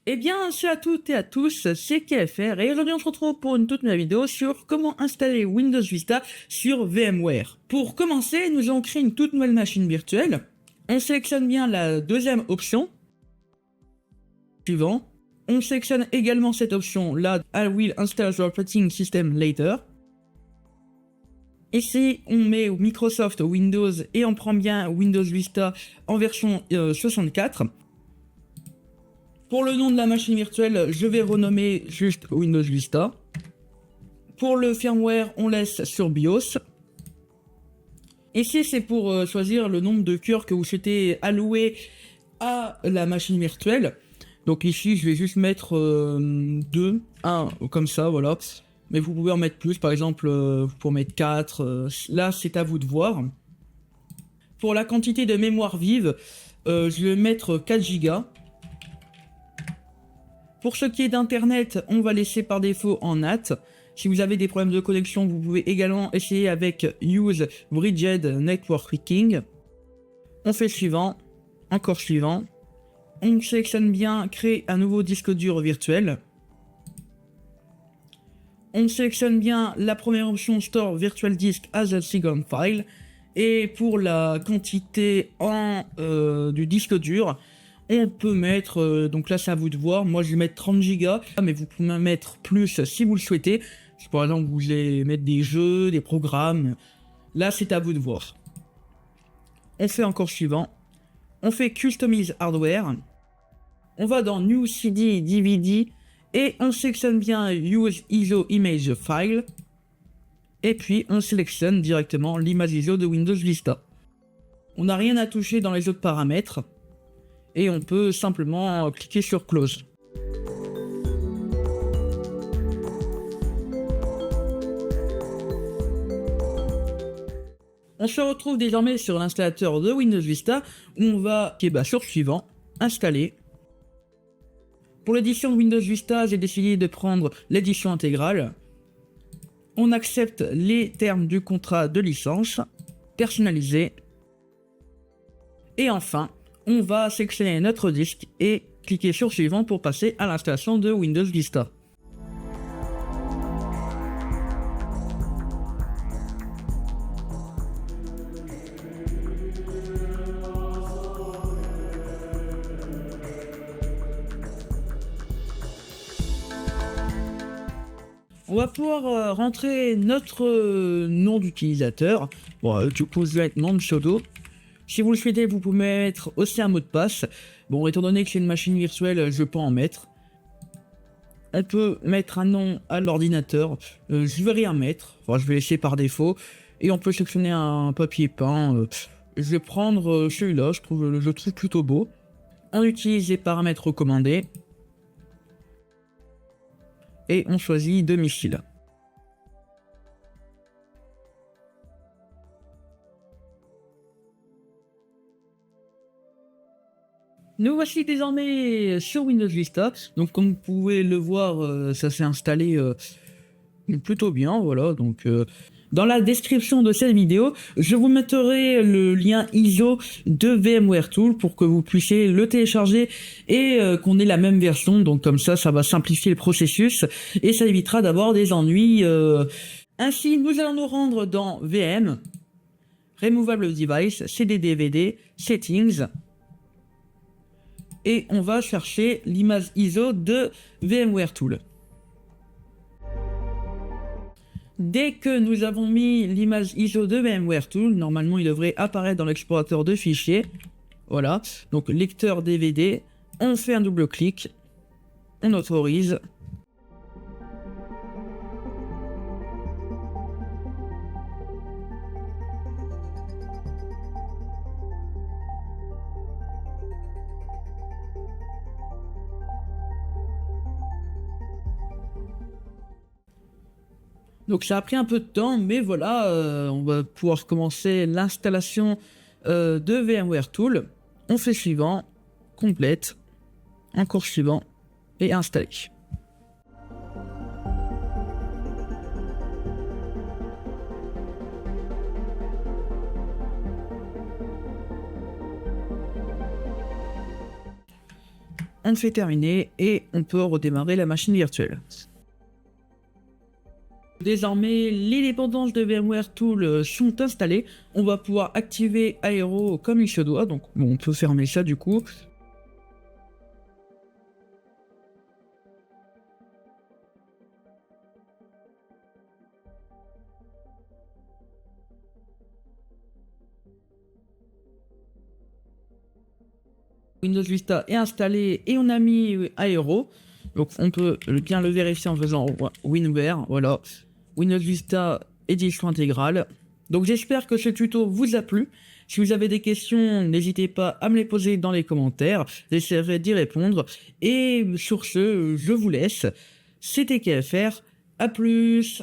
Eh bien, salut à toutes et à tous, c'est KFR et aujourd'hui on se retrouve pour une toute nouvelle vidéo sur comment installer Windows Vista sur VMware. Pour commencer, nous allons créer une toute nouvelle machine virtuelle. On sélectionne bien la deuxième option. Suivant. On sélectionne également cette option là, I will install the operating system later. Ici, on met Microsoft Windows et on prend bien Windows Vista en version 64. Pour le nom de la machine virtuelle, je vais renommer juste Windows Vista. Pour le firmware, on laisse sur BIOS. Ici, c'est pour choisir le nombre de cœurs que vous souhaitez allouer à la machine virtuelle. Donc ici, je vais juste mettre 2, 1, comme ça, voilà. Mais vous pouvez en mettre plus, par exemple, vous pouvez mettre 4. Là, c'est à vous de voir. Pour la quantité de mémoire vive, je vais mettre 4 Go. Pour ce qui est d'internet, on va laisser par défaut en NAT. Si vous avez des problèmes de connexion, vous pouvez également essayer avec Use Bridged Networking. On fait suivant, encore suivant. On sélectionne bien créer un nouveau disque dur virtuel. On sélectionne bien la première option Store Virtual Disk as a Second File. Et pour la quantité du disque dur, on peut mettre, donc là c'est à vous de voir, moi je vais mettre 30 Go, mais vous pouvez mettre plus si vous le souhaitez. Si par exemple vous voulez mettre des jeux, des programmes, là c'est à vous de voir. On fait encore suivant, on fait Customize Hardware, on va dans New CD DVD et on sélectionne bien Use ISO Image File, et puis on sélectionne directement l'image ISO de Windows Vista. On n'a rien à toucher dans les autres paramètres. Et on peut simplement cliquer sur Close. On se retrouve désormais sur l'installateur de Windows Vista où on va cliquer sur Suivant, Installer. Pour l'édition de Windows Vista, j'ai décidé de prendre l'édition intégrale. On accepte les termes du contrat de licence, personnaliser. Et enfin, on va sélectionner notre disque et cliquer sur Suivant pour passer à l'installation de Windows Vista. On va pouvoir rentrer notre nom d'utilisateur. Bon, du coup, je vais être nom de pseudo. Si vous le souhaitez, vous pouvez mettre aussi un mot de passe. Bon, étant donné que c'est une machine virtuelle, je peux en mettre. On peut mettre un nom à l'ordinateur. Je vais rien mettre. Enfin, je vais laisser par défaut. Et on peut sélectionner un papier peint. Je vais prendre celui-là. Je le trouve plutôt beau. On utilise les paramètres recommandés. Et on choisit domicile. Nous voici désormais sur Windows Vista. Donc comme vous pouvez le voir, ça s'est installé plutôt bien, voilà. Donc dans la description de cette vidéo, je vous mettrai le lien ISO de VMware Tool pour que vous puissiez le télécharger et qu'on ait la même version. Donc comme ça va simplifier le processus et ça évitera d'avoir des ennuis. Ainsi, nous allons nous rendre dans VM, Removable Device, CD/DVD, Settings. Et on va chercher l'image ISO de VMware Tool. Dès que nous avons mis l'image ISO de VMware Tool, normalement il devrait apparaître dans l'explorateur de fichiers. Voilà, donc lecteur DVD, on fait un double clic, on autorise. Donc ça a pris un peu de temps, mais voilà, on va pouvoir commencer l'installation de VMware Tool. On fait suivant, complète, encore suivant, et installer. on fait terminer et on peut redémarrer la machine virtuelle. Désormais, les dépendances de VMware Tool sont installées. On va pouvoir activer Aero comme il se doit. Donc bon, on peut fermer ça du coup. Windows Vista est installé et on a mis Aero. Donc on peut bien le vérifier en faisant WinWare. Voilà, Windows Vista édition intégrale. Donc j'espère que ce tuto vous a plu. Si vous avez des questions, n'hésitez pas à me les poser dans les commentaires. J'essaierai d'y répondre. Et sur ce, je vous laisse. C'était KFR. À plus.